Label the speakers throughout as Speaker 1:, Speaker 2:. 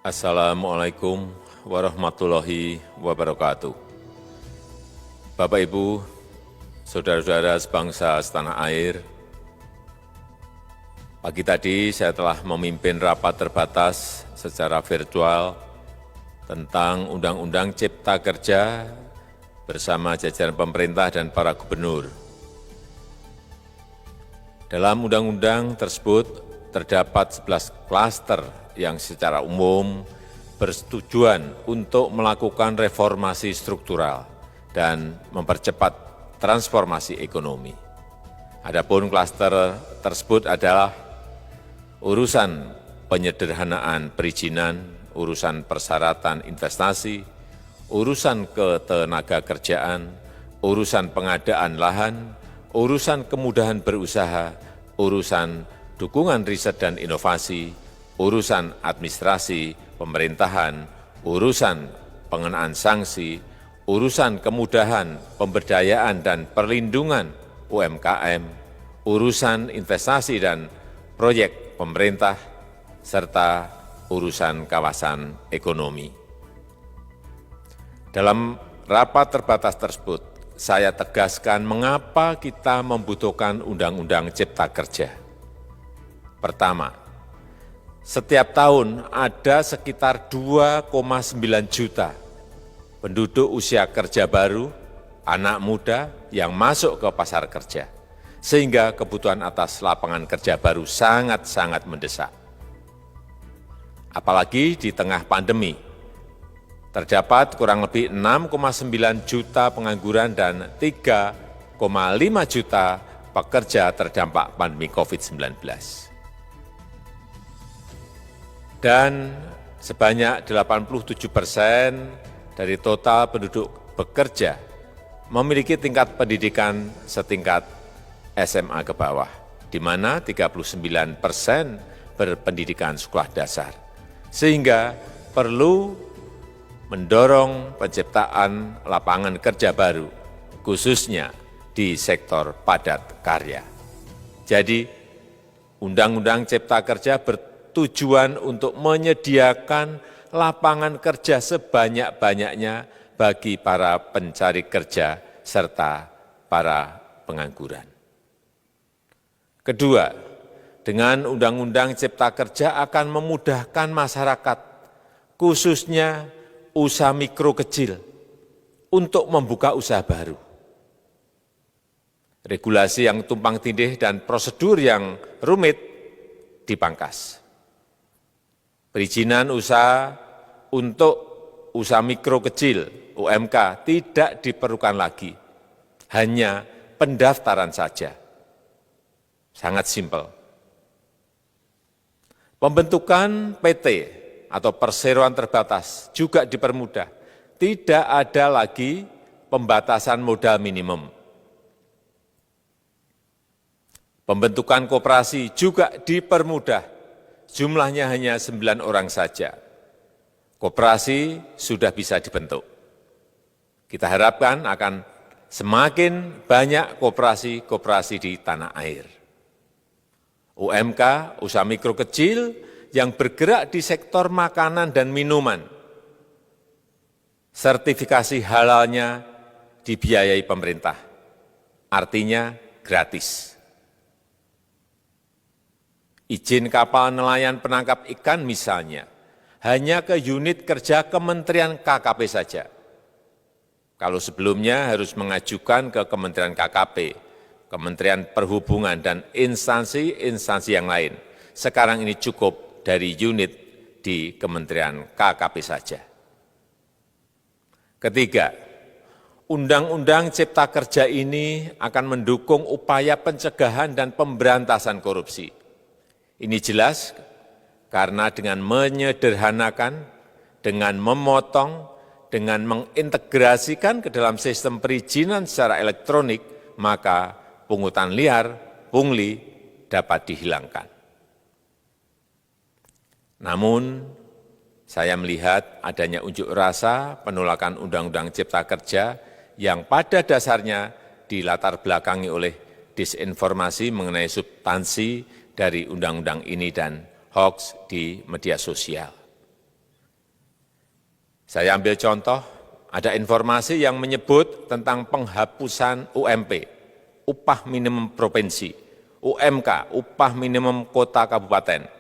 Speaker 1: Assalamualaikum warahmatullahi wabarakatuh. Bapak, Ibu, saudara-saudara sebangsa setanah air, pagi tadi saya telah memimpin rapat terbatas secara virtual tentang Undang-Undang Cipta Kerja bersama jajaran pemerintah dan para gubernur. Dalam undang-undang tersebut terdapat 11 klaster yang secara umum bertujuan untuk melakukan reformasi struktural dan mempercepat transformasi ekonomi. Adapun klaster tersebut adalah urusan penyederhanaan perizinan, urusan persyaratan investasi, urusan ketenagakerjaan, urusan pengadaan lahan, urusan kemudahan berusaha, urusan dukungan riset dan inovasi, urusan administrasi pemerintahan, urusan pengenaan sanksi, urusan kemudahan pemberdayaan dan perlindungan UMKM, urusan investasi dan proyek pemerintah, serta urusan kawasan ekonomi. Dalam rapat terbatas tersebut, saya tegaskan mengapa kita membutuhkan Undang-Undang Cipta Kerja. Pertama, setiap tahun ada sekitar 2,9 juta penduduk usia kerja baru, anak muda yang masuk ke pasar kerja, sehingga kebutuhan atas lapangan kerja baru sangat-sangat mendesak. Apalagi di tengah pandemi, terdapat kurang lebih 6,9 juta pengangguran dan 3,5 juta pekerja terdampak pandemi COVID-19. Dan sebanyak 87% dari total penduduk bekerja memiliki tingkat pendidikan setingkat SMA ke bawah, di mana 39% berpendidikan sekolah dasar. Sehingga perlu mendorong penciptaan lapangan kerja baru, khususnya di sektor padat karya. Jadi, Undang-Undang Cipta Kerja bertujuan untuk menyediakan lapangan kerja sebanyak-banyaknya bagi para pencari kerja serta para pengangguran. Kedua, dengan Undang-Undang Cipta Kerja akan memudahkan masyarakat, khususnya usaha mikro kecil, untuk membuka usaha baru. Regulasi yang tumpang tindih dan prosedur yang rumit dipangkas. Perizinan usaha untuk usaha mikro kecil (UMK) tidak diperlukan lagi, hanya pendaftaran saja. Sangat simpel. Pembentukan PT atau perseroan terbatas juga dipermudah. Tidak ada lagi pembatasan modal minimum. Pembentukan koperasi juga dipermudah. Jumlahnya hanya 9 orang saja. Koperasi sudah bisa dibentuk. Kita harapkan akan semakin banyak koperasi-koperasi di tanah air. UMK, usaha mikro kecil yang bergerak di sektor makanan dan minuman. Sertifikasi halalnya dibiayai pemerintah, artinya gratis. Izin kapal nelayan penangkap ikan misalnya, hanya ke unit kerja Kementerian KKP saja. Kalau sebelumnya harus mengajukan ke Kementerian KKP, Kementerian Perhubungan, dan instansi-instansi yang lain. Sekarang ini cukup dari unit di Kementerian KKP saja. Ketiga, Undang-Undang Cipta Kerja ini akan mendukung upaya pencegahan dan pemberantasan korupsi. Ini jelas karena dengan menyederhanakan, dengan memotong, dengan mengintegrasikan ke dalam sistem perizinan secara elektronik, maka pungutan liar, pungli dapat dihilangkan. Namun, saya melihat adanya unjuk rasa penolakan Undang-Undang Cipta Kerja yang pada dasarnya dilatar belakangi oleh disinformasi mengenai substansi dari undang-undang ini dan hoax di media sosial. Saya ambil contoh, ada informasi yang menyebut tentang penghapusan UMP, upah minimum provinsi, UMK, upah minimum kota kabupaten,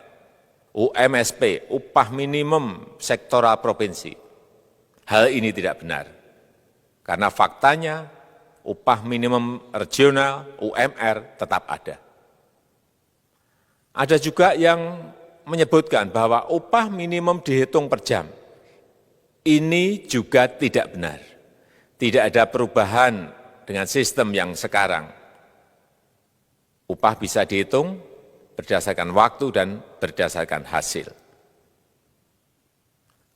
Speaker 1: UMSP, upah minimum sektoral provinsi. Hal ini tidak benar, karena faktanya upah minimum regional, UMR, tetap ada. Ada juga yang menyebutkan bahwa upah minimum dihitung per jam. Ini juga tidak benar. Tidak ada perubahan dengan sistem yang sekarang. Upah bisa dihitung berdasarkan waktu dan berdasarkan hasil.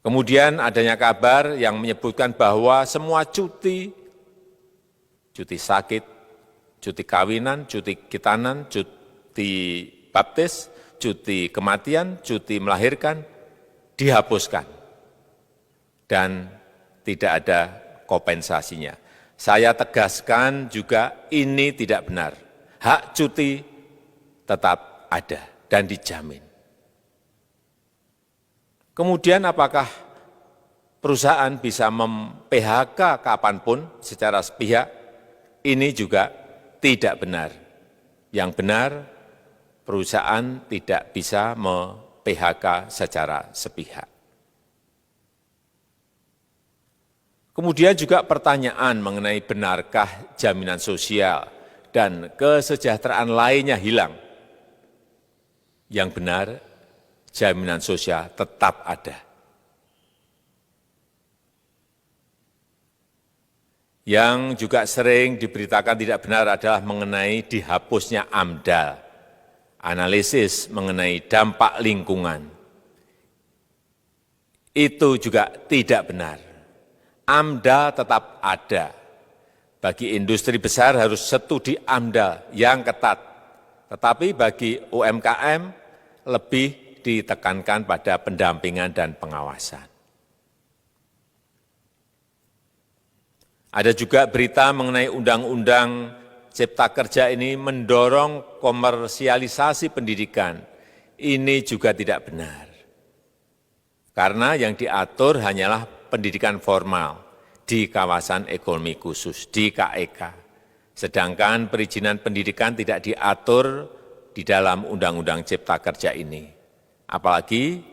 Speaker 1: Kemudian adanya kabar yang menyebutkan bahwa semua cuti sakit, cuti kawinan, cuti khitanan, cuti baptis, cuti kematian, cuti melahirkan, dihapuskan. Dan tidak ada kompensasinya. Saya tegaskan juga ini tidak benar. Hak cuti tetap ada dan dijamin. Kemudian apakah perusahaan bisa mem-PHK kapanpun secara sepihak? Ini juga tidak benar. Yang benar, perusahaan tidak bisa mem-PHK secara sepihak. Kemudian juga pertanyaan mengenai benarkah jaminan sosial dan kesejahteraan lainnya hilang. Yang benar, jaminan sosial tetap ada. Yang juga sering diberitakan tidak benar adalah mengenai dihapusnya AMDAL, analisis mengenai dampak lingkungan. Itu juga tidak benar. AMDAL tetap ada. Bagi industri besar harus studi AMDAL yang ketat. Tetapi bagi UMKM lebih ditekankan pada pendampingan dan pengawasan. Ada juga berita mengenai Undang-Undang Cipta Kerja ini mendorong komersialisasi pendidikan. Ini juga tidak benar. Karena yang diatur hanyalah pendidikan formal di kawasan ekonomi khusus, di KEK. Sedangkan perizinan pendidikan tidak diatur di dalam Undang-Undang Cipta Kerja ini. Apalagi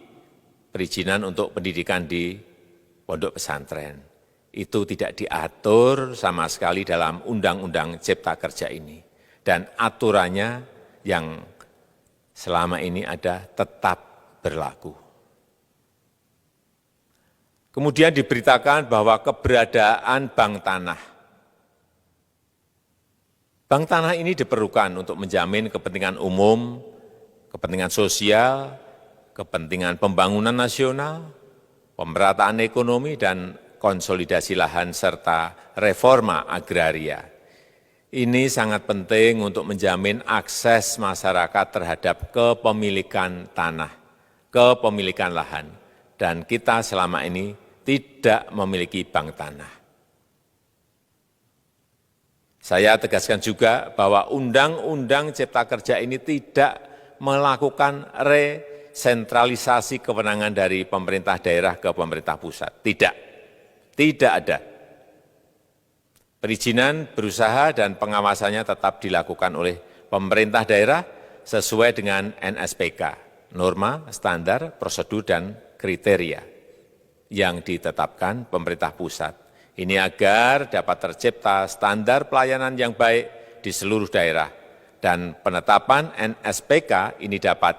Speaker 1: perizinan untuk pendidikan di pondok pesantren. Itu tidak diatur sama sekali dalam Undang-Undang Cipta Kerja ini. Dan aturannya yang selama ini ada tetap berlaku. Kemudian diberitakan bahwa keberadaan bank tanah. Bank tanah ini diperlukan untuk menjamin kepentingan umum, kepentingan sosial, kepentingan pembangunan nasional, pemerataan ekonomi, dan konsolidasi lahan serta reforma agraria. Ini sangat penting untuk menjamin akses masyarakat terhadap kepemilikan tanah, kepemilikan lahan, dan kita selama ini tidak memiliki bank tanah. Saya tegaskan juga bahwa Undang-Undang Cipta Kerja ini tidak melakukan resentralisasi kewenangan dari pemerintah daerah ke pemerintah pusat. Tidak ada. Perizinan berusaha dan pengawasannya tetap dilakukan oleh pemerintah daerah sesuai dengan NSPK, norma, standar, prosedur, dan kriteria yang ditetapkan pemerintah pusat. Ini agar dapat tercipta standar pelayanan yang baik di seluruh daerah. Dan penetapan NSPK ini dapat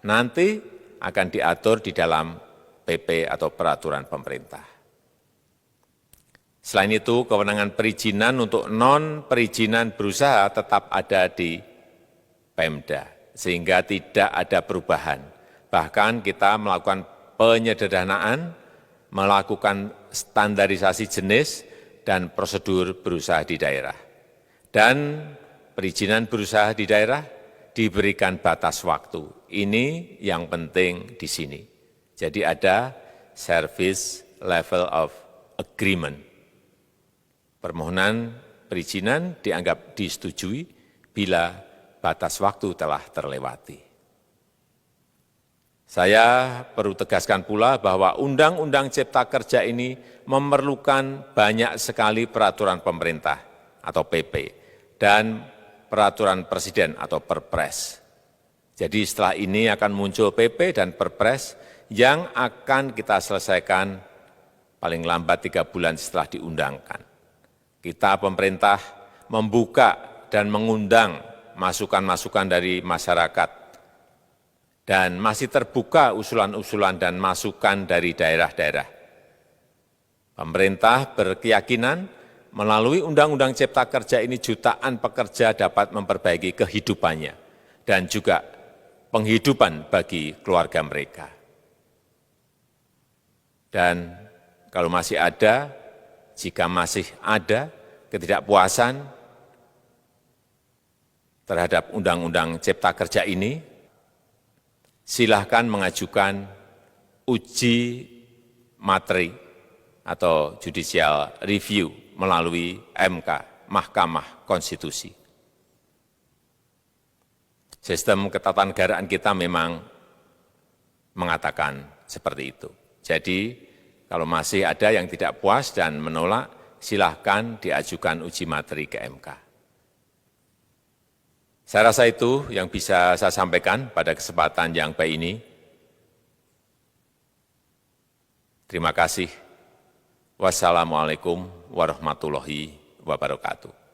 Speaker 1: nanti akan diatur di dalam PP atau peraturan pemerintah. Selain itu, kewenangan perizinan untuk non-perizinan berusaha tetap ada di Pemda, sehingga tidak ada perubahan. Bahkan kita melakukan penyederhanaan, melakukan standarisasi jenis dan prosedur berusaha di daerah. Dan perizinan berusaha di daerah diberikan batas waktu. Ini yang penting di sini. Jadi ada service level of agreement. Permohonan perizinan dianggap disetujui bila batas waktu telah terlewati. Saya perlu tegaskan pula bahwa Undang-Undang Cipta Kerja ini memerlukan banyak sekali peraturan pemerintah atau PP dan peraturan presiden atau Perpres. Jadi setelah ini akan muncul PP dan Perpres yang akan kita selesaikan paling lambat 3 bulan setelah diundangkan. Kita pemerintah membuka dan mengundang masukan-masukan dari masyarakat dan masih terbuka usulan-usulan dan masukan dari daerah-daerah. Pemerintah berkeyakinan melalui Undang-Undang Cipta Kerja ini jutaan pekerja dapat memperbaiki kehidupannya dan juga penghidupan bagi keluarga mereka. Dan kalau masih ada, jika masih ada ketidakpuasan terhadap Undang-Undang Cipta Kerja ini, silahkan mengajukan uji materi atau judicial review melalui MK, Mahkamah Konstitusi. Sistem ketatanegaraan kita memang mengatakan seperti itu. Jadi, kalau masih ada yang tidak puas dan menolak, silahkan diajukan uji materi ke MK. Saya rasa itu yang bisa saya sampaikan pada kesempatan yang baik ini. Terima kasih. Wassalamualaikum warahmatullahi wabarakatuh.